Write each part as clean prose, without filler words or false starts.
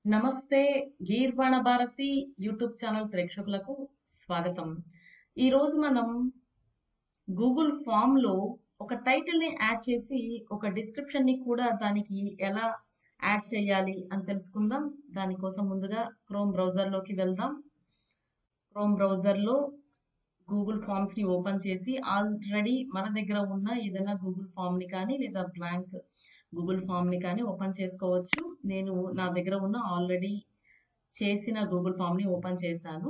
నమస్తే గీర్వాణ Bharati YouTube channel ప్రేక్షకులకు స్వాగతం. ఈరోజు మనం గూగుల్ ఫామ్ లో ఒక టైటిల్ ని యాడ్ చేసి ఒక డిస్క్రిప్షన్ ని కూడా దానికి ఎలా యాడ్ చేయాలి అని తెలుసుకుందాం. దానికోసం ముందుగా క్రోమ్ బ్రౌజర్ లోకి వెళ్దాం. క్రోమ్ బ్రౌజర్ లో గూగుల్ ఫామ్స్ ని ఓపెన్ చేసి ఆల్రెడీ మన దగ్గర ఉన్న ఏదైనా గూగుల్ ఫామ్ ని కానీ లేదా బ్లాంక్ గూగుల్ ఫామ్ ని కానీ ఓపెన్ చేసుకోవచ్చు. నేను నా దగ్గర ఉన్న ఆల్రెడీ చేసిన గూగుల్ ఫామ్ ని ఓపెన్ చేశాను.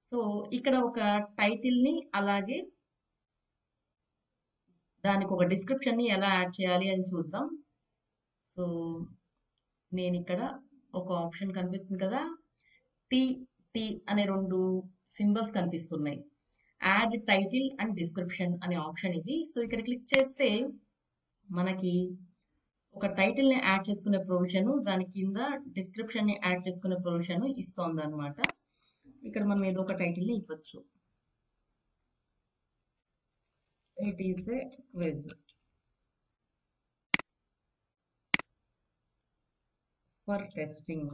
సో ఇక్కడ ఒక టైటిల్ ని అలాగే దానికి ఒక డిస్క్రిప్షన్ ని ఎలా యాడ్ చేయాలి అని చూద్దాం. సో నేను ఇక్కడ ఒక ఆప్షన్ కనిపిస్తుంది కదా, టీ టీ అనే రెండు సింబల్స్ కనిపిస్తున్నాయి. యాడ్ టైటిల్ అండ్ డిస్క్రిప్షన్ అనే ఆప్షన్ ఇది. సో ఇక్కడ క్లిక్ చేస్తే మనకి ఒక టైటిల్ ని యాడ్ చేసుకునే ప్రొవిజన్, దాని కింద డిస్క్రిప్షన్ ని యాడ్ చేసుకునే ప్రొవిజన్ ఇస్తోంది అనమాట. ఇక్కడ మనం ఏదో ఒక టైటిల్ ని ఇవ్వచ్చు. It is a quiz for testing.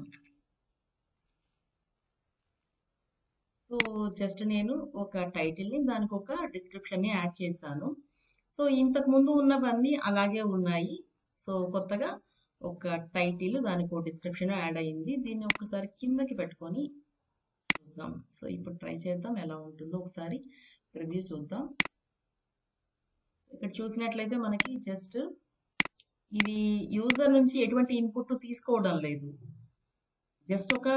So just నేను ఒక టైటిల్ ని దానికి ఒక డిస్క్రిప్షన్ ని యాడ్ చేశాను. సో ఇంతకు ముందు ఉన్నవన్నీ అలాగే ఉన్నాయి. సో కొత్తగా ఒక టైటిల్ దానికి ఒక డిస్క్రిప్షన్ యాడ్ అయింది. దీన్ని ఒకసారి కిందకి పెట్టుకొని చూద్దాం. సో ఇప్పుడు ట్రై చేద్దాం ఎలా ఉంటుందో, ఒకసారి రివ్యూ చూద్దాం. ఇక్కడ చూసినట్లయితే మనకి జస్ట్ ఇది యూజర్ నుంచి ఎటువంటి ఇన్పుట్ తీసుకోవడం లేదు. జస్ట్ ఒక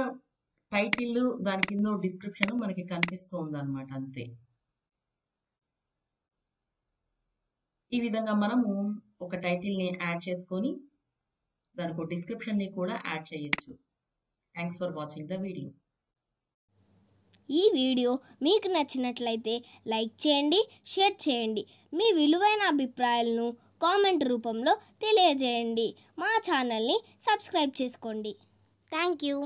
టైటిల్ దాని కింద డిస్క్రిప్షన్ మనకి కనిపిస్తుంది అనమాట, అంతే. ఈ విధంగా మనము ఒక టైటిల్ ని యాడ్ చేసుకొని దానికి ఒక డిస్క్రిప్షన్ ని కూడా యాడ్ చేయొచ్చు. Thanks for watching the video. ఈ వీడియో మీకు నచ్చినట్లయితే లైక్ చేయండి, షేర్ చేయండి. మీ విలువైన అభిప్రాయాలను కామెంట్ రూపంలో తెలియజేయండి. మా ఛానల్ని సబ్స్క్రైబ్ చేసుకోండి. Thank you.